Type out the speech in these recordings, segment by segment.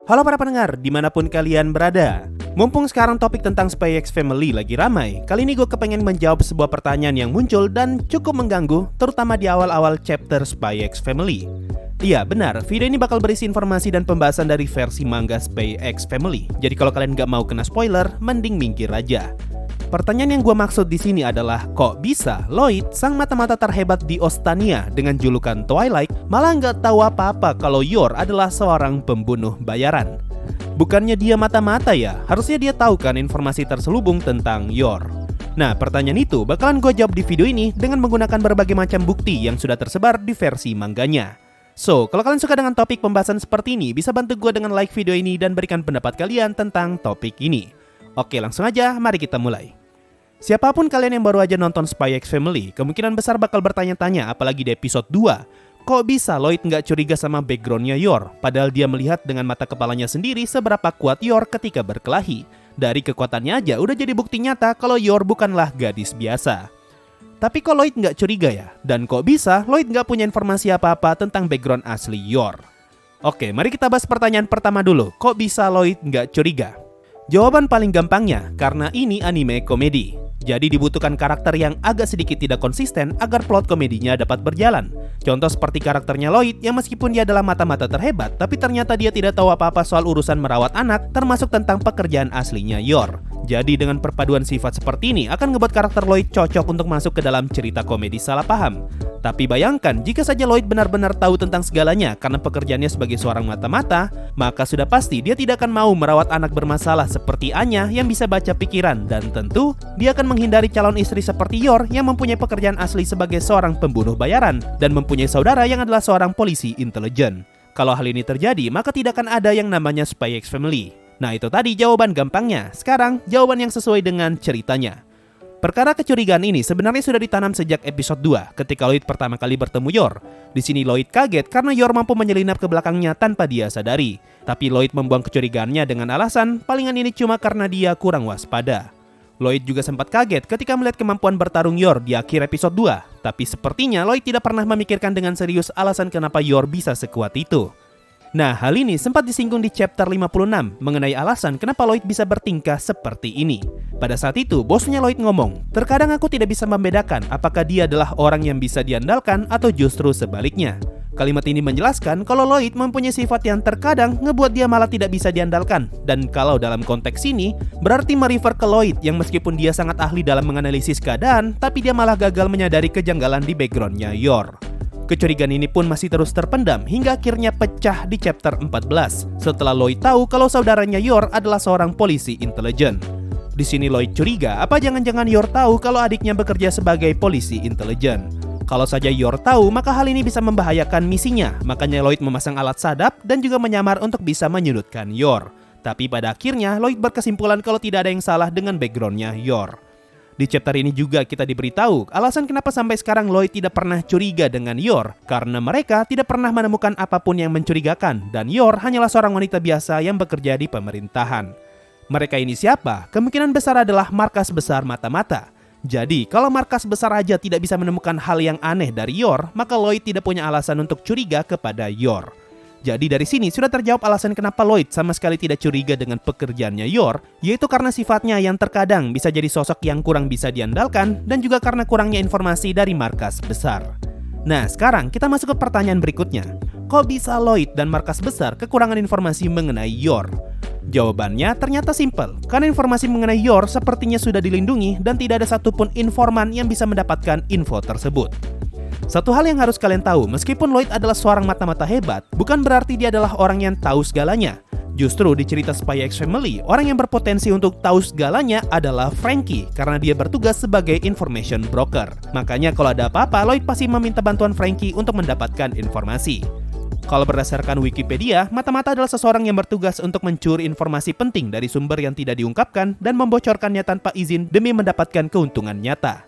Halo para pendengar, dimanapun kalian berada. Mumpung sekarang topik tentang Spy X Family lagi ramai, kali ini gue kepengen menjawab sebuah pertanyaan yang muncul dan cukup mengganggu, terutama di awal-awal chapter Spy X Family. Iya benar, video ini bakal berisi informasi dan pembahasan dari versi manga Spy X Family. Jadi kalau kalian gak mau kena spoiler, mending minggir aja. Pertanyaan yang gue maksud di sini adalah, kok bisa Lloyd, sang mata-mata terhebat di Ostania dengan julukan Twilight, malah nggak tahu apa-apa kalau Yor adalah seorang pembunuh bayaran? Bukannya dia mata-mata ya? Harusnya dia tahu kan informasi terselubung tentang Yor. Nah, pertanyaan itu bakalan gue jawab di video ini dengan menggunakan berbagai macam bukti yang sudah tersebar di versi mangganya. So, kalau kalian suka dengan topik pembahasan seperti ini, bisa bantu gue dengan like video ini dan berikan pendapat kalian tentang topik ini. Oke, langsung aja, mari kita mulai. Siapapun kalian yang baru aja nonton Spy X Family, kemungkinan besar bakal bertanya-tanya, apalagi di episode 2. Kok bisa Lloyd nggak curiga sama backgroundnya Yor, padahal dia melihat dengan mata kepalanya sendiri seberapa kuat Yor ketika berkelahi. Dari kekuatannya aja udah jadi bukti nyata kalau Yor bukanlah gadis biasa. Tapi kok Lloyd nggak curiga ya? Dan kok bisa Lloyd nggak punya informasi apa-apa tentang background asli Yor? Oke, mari kita bahas pertanyaan pertama dulu. Kok bisa Lloyd nggak curiga? Jawaban paling gampangnya, karena ini anime komedi. Jadi dibutuhkan karakter yang agak sedikit tidak konsisten agar plot komedinya dapat berjalan. Contoh seperti karakternya Lloyd yang meskipun dia adalah mata-mata terhebat, tapi ternyata dia tidak tahu apa-apa soal urusan merawat anak, termasuk tentang pekerjaan aslinya Yor. Jadi dengan perpaduan sifat seperti ini akan ngebuat karakter Lloyd cocok untuk masuk ke dalam cerita komedi salah paham. Tapi bayangkan jika saja Lloyd benar-benar tahu tentang segalanya karena pekerjaannya sebagai seorang mata-mata, maka sudah pasti dia tidak akan mau merawat anak bermasalah seperti Anya yang bisa baca pikiran, dan tentu dia akan menghindari calon istri seperti Yor yang mempunyai pekerjaan asli sebagai seorang pembunuh bayaran dan mempunyai saudara yang adalah seorang polisi intelijen. Kalau hal ini terjadi, maka tidak akan ada yang namanya Spy X Family. Nah, itu tadi jawaban gampangnya. Sekarang jawaban yang sesuai dengan ceritanya. Perkara kecurigaan ini sebenarnya sudah ditanam sejak episode 2 ketika Lloyd pertama kali bertemu Yor. Di sini Lloyd kaget karena Yor mampu menyelinap ke belakangnya tanpa dia sadari. Tapi Lloyd membuang kecurigaannya dengan alasan palingan ini cuma karena dia kurang waspada. Lloyd juga sempat kaget ketika melihat kemampuan bertarung Yor di akhir episode 2. Tapi sepertinya Lloyd tidak pernah memikirkan dengan serius alasan kenapa Yor bisa sekuat itu. Nah, hal ini sempat disinggung di chapter 56 mengenai alasan kenapa Lloyd bisa bertingkah seperti ini. Pada saat itu, bosnya Lloyd ngomong, "Terkadang aku tidak bisa membedakan apakah dia adalah orang yang bisa diandalkan atau justru sebaliknya." Kalimat ini menjelaskan kalau Lloyd mempunyai sifat yang terkadang ngebuat dia malah tidak bisa diandalkan. Dan kalau dalam konteks ini, berarti merefer ke Lloyd yang meskipun dia sangat ahli dalam menganalisis keadaan, tapi dia malah gagal menyadari kejanggalan di backgroundnya Yor. Kecurigaan ini pun masih terus terpendam hingga akhirnya pecah di chapter 14 setelah Lloyd tahu kalau saudaranya Yor adalah seorang polisi intelijen. Di sini Lloyd curiga apa jangan-jangan Yor tahu kalau adiknya bekerja sebagai polisi intelijen. Kalau saja Yor tahu, maka hal ini bisa membahayakan misinya. Makanya Lloyd memasang alat sadap dan juga menyamar untuk bisa menyudutkan Yor. Tapi pada akhirnya Lloyd berkesimpulan kalau tidak ada yang salah dengan backgroundnya Yor. Di chapter ini juga kita diberitahu alasan kenapa sampai sekarang Lloyd tidak pernah curiga dengan Yor, karena mereka tidak pernah menemukan apapun yang mencurigakan dan Yor hanyalah seorang wanita biasa yang bekerja di pemerintahan. Mereka ini siapa? Kemungkinan besar adalah markas besar mata-mata. Jadi kalau markas besar aja tidak bisa menemukan hal yang aneh dari Yor, maka Lloyd tidak punya alasan untuk curiga kepada Yor. Jadi dari sini sudah terjawab alasan kenapa Lloyd sama sekali tidak curiga dengan pekerjaannya Yor, yaitu karena sifatnya yang terkadang bisa jadi sosok yang kurang bisa diandalkan dan juga karena kurangnya informasi dari markas besar. Nah, sekarang kita masuk ke pertanyaan berikutnya. Kok bisa Lloyd dan markas besar kekurangan informasi mengenai Yor? Jawabannya ternyata simpel, karena informasi mengenai Yor sepertinya sudah dilindungi dan tidak ada satupun informan yang bisa mendapatkan info tersebut. Satu hal yang harus kalian tahu, meskipun Lloyd adalah seorang mata-mata hebat, bukan berarti dia adalah orang yang tahu segalanya. Justru di cerita Spy X Family, orang yang berpotensi untuk tahu segalanya adalah Frankie, karena dia bertugas sebagai information broker. Makanya kalau ada apa-apa, Lloyd pasti meminta bantuan Frankie untuk mendapatkan informasi. Kalau berdasarkan Wikipedia, mata-mata adalah seseorang yang bertugas untuk mencuri informasi penting dari sumber yang tidak diungkapkan dan membocorkannya tanpa izin demi mendapatkan keuntungan nyata.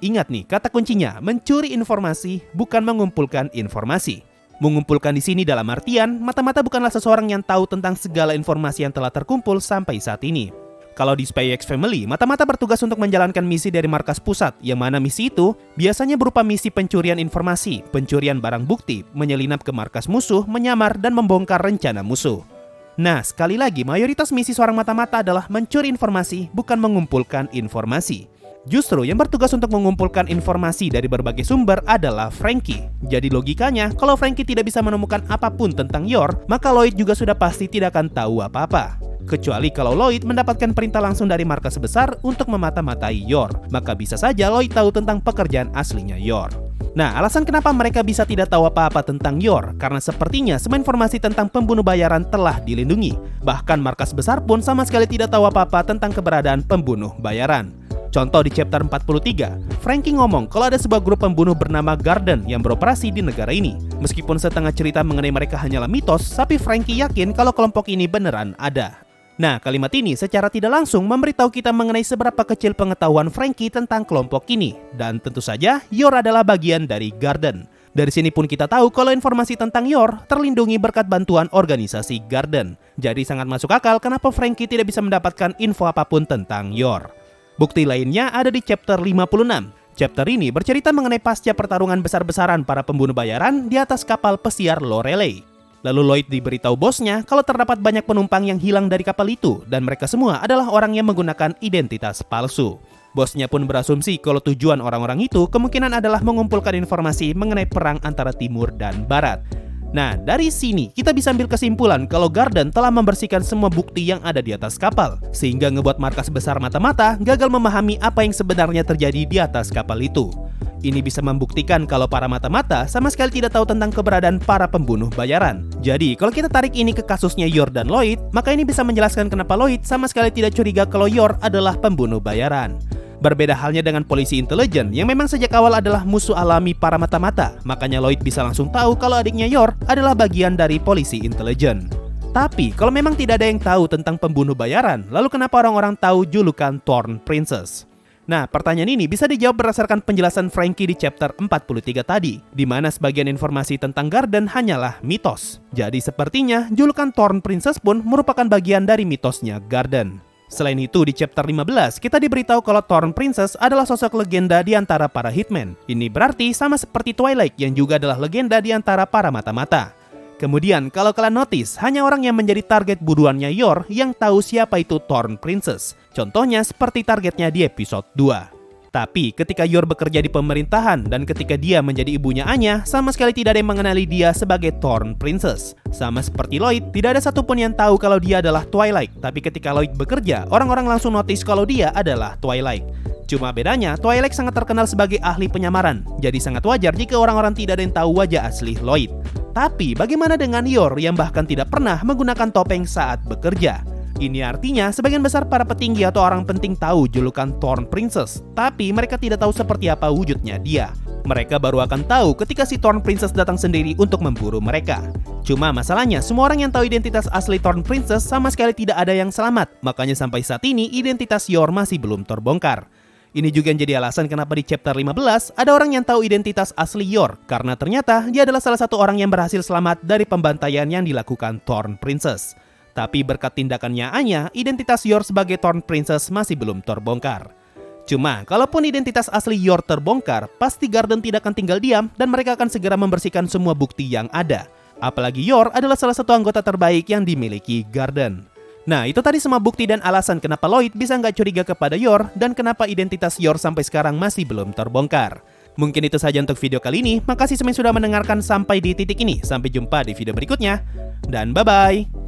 Ingat nih, kata kuncinya, mencuri informasi, bukan mengumpulkan informasi. Mengumpulkan di sini dalam artian, mata-mata bukanlah seseorang yang tahu tentang segala informasi yang telah terkumpul sampai saat ini. Kalau di Spy X Family, mata-mata bertugas untuk menjalankan misi dari markas pusat, yang mana misi itu biasanya berupa misi pencurian informasi, pencurian barang bukti, menyelinap ke markas musuh, menyamar, dan membongkar rencana musuh. Nah, sekali lagi, mayoritas misi seorang mata-mata adalah mencuri informasi, bukan mengumpulkan informasi. Justru yang bertugas untuk mengumpulkan informasi dari berbagai sumber adalah Franky. Jadi logikanya, kalau Franky tidak bisa menemukan apapun tentang Yor, maka Lloyd juga sudah pasti tidak akan tahu apa-apa. Kecuali kalau Lloyd mendapatkan perintah langsung dari markas besar untuk memata-matai Yor, maka bisa saja Lloyd tahu tentang pekerjaan aslinya Yor. Nah, alasan kenapa mereka bisa tidak tahu apa-apa tentang Yor, karena sepertinya semua informasi tentang pembunuh bayaran telah dilindungi. Bahkan markas besar pun sama sekali tidak tahu apa-apa tentang keberadaan pembunuh bayaran. Contoh di chapter 43, Franky ngomong kalau ada sebuah grup pembunuh bernama Garden yang beroperasi di negara ini. Meskipun setengah cerita mengenai mereka hanyalah mitos, tapi Franky yakin kalau kelompok ini beneran ada. Nah, kalimat ini secara tidak langsung memberitahu kita mengenai seberapa kecil pengetahuan Franky tentang kelompok ini. Dan tentu saja, Yor adalah bagian dari Garden. Dari sini pun kita tahu kalau informasi tentang Yor terlindungi berkat bantuan organisasi Garden. Jadi sangat masuk akal kenapa Franky tidak bisa mendapatkan info apapun tentang Yor. Bukti lainnya ada di chapter 56. Chapter ini bercerita mengenai pasca pertarungan besar-besaran para pembunuh bayaran di atas kapal pesiar Lorelei. Lalu Lloyd diberitahu bosnya kalau terdapat banyak penumpang yang hilang dari kapal itu dan mereka semua adalah orang yang menggunakan identitas palsu. Bosnya pun berasumsi kalau tujuan orang-orang itu kemungkinan adalah mengumpulkan informasi mengenai perang antara timur dan barat. Nah, dari sini kita bisa ambil kesimpulan kalau Garden telah membersihkan semua bukti yang ada di atas kapal, sehingga ngebuat markas besar mata-mata gagal memahami apa yang sebenarnya terjadi di atas kapal itu. Ini bisa membuktikan kalau para mata-mata sama sekali tidak tahu tentang keberadaan para pembunuh bayaran. Jadi, kalau kita tarik ini ke kasusnya Yor dan Lloyd, maka ini bisa menjelaskan kenapa Lloyd sama sekali tidak curiga kalau Yor adalah pembunuh bayaran. Berbeda halnya dengan polisi intelijen yang memang sejak awal adalah musuh alami para mata-mata. Makanya Lloyd bisa langsung tahu kalau adiknya Yor adalah bagian dari polisi intelijen. Tapi kalau memang tidak ada yang tahu tentang pembunuh bayaran, lalu kenapa orang-orang tahu julukan Thorn Princess? Nah, pertanyaan ini bisa dijawab berdasarkan penjelasan Franky di chapter 43 tadi, di mana sebagian informasi tentang Garden hanyalah mitos. Jadi sepertinya julukan Thorn Princess pun merupakan bagian dari mitosnya Garden. Selain itu, di chapter 15, kita diberitahu kalau Thorn Princess adalah sosok legenda di antara para hitman. Ini berarti sama seperti Twilight yang juga adalah legenda di antara para mata-mata. Kemudian, kalau kalian notice, hanya orang yang menjadi target buruannya Yor yang tahu siapa itu Thorn Princess. Contohnya seperti targetnya di episode 2. Tapi ketika Yor bekerja di pemerintahan dan ketika dia menjadi ibunya Anya, sama sekali tidak ada yang mengenali dia sebagai Thorn Princess. Sama seperti Lloyd, tidak ada satupun yang tahu kalau dia adalah Twilight. Tapi ketika Lloyd bekerja, orang-orang langsung notice kalau dia adalah Twilight. Cuma bedanya, Twilight sangat terkenal sebagai ahli penyamaran. Jadi sangat wajar jika orang-orang tidak ada yang tahu wajah asli Lloyd. Tapi bagaimana dengan Yor yang bahkan tidak pernah menggunakan topeng saat bekerja? Ini artinya sebagian besar para petinggi atau orang penting tahu julukan Thorn Princess, tapi mereka tidak tahu seperti apa wujudnya dia. Mereka baru akan tahu ketika si Thorn Princess datang sendiri untuk memburu mereka. Cuma masalahnya, semua orang yang tahu identitas asli Thorn Princess sama sekali tidak ada yang selamat. Makanya sampai saat ini identitas Yor masih belum terbongkar. Ini juga yang jadi alasan kenapa di chapter 15 ada orang yang tahu identitas asli Yor, karena ternyata dia adalah salah satu orang yang berhasil selamat dari pembantaian yang dilakukan Thorn Princess. Tapi berkat tindakannya Anya, identitas Yor sebagai Thorn Princess masih belum terbongkar. Cuma, kalaupun identitas asli Yor terbongkar, pasti Garden tidak akan tinggal diam dan mereka akan segera membersihkan semua bukti yang ada. Apalagi Yor adalah salah satu anggota terbaik yang dimiliki Garden. Nah, itu tadi semua bukti dan alasan kenapa Lloyd bisa nggak curiga kepada Yor dan kenapa identitas Yor sampai sekarang masih belum terbongkar. Mungkin itu saja untuk video kali ini. Makasih semuanya sudah mendengarkan sampai di titik ini. Sampai jumpa di video berikutnya. Dan bye-bye.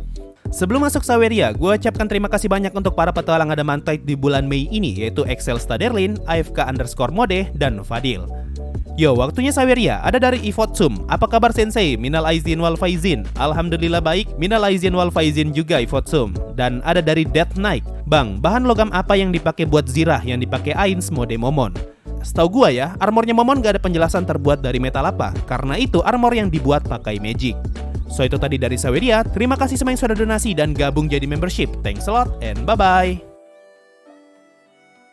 Sebelum masuk Saweria, gue ucapkan terima kasih banyak untuk para petualang Adamantite di bulan Mei ini, yaitu Excel Staderlin, AFK_Mode, dan Fadil. Yo, waktunya Saweria, ada dari Ifotsum. Apa kabar Sensei? Minal aizin wal faizin. Alhamdulillah baik, minal aizin wal faizin juga Ifotsum. Dan ada dari Death Knight. Bang, bahan logam apa yang dipakai buat zirah yang dipakai Ains mode Momon? Setahu gua ya, armornya Momon gak ada penjelasan terbuat dari metal apa. Karena itu armor yang dibuat pakai magic. So itu tadi dari Saweria. Terima kasih semua yang sudah donasi dan gabung jadi membership. Thanks a lot and bye-bye.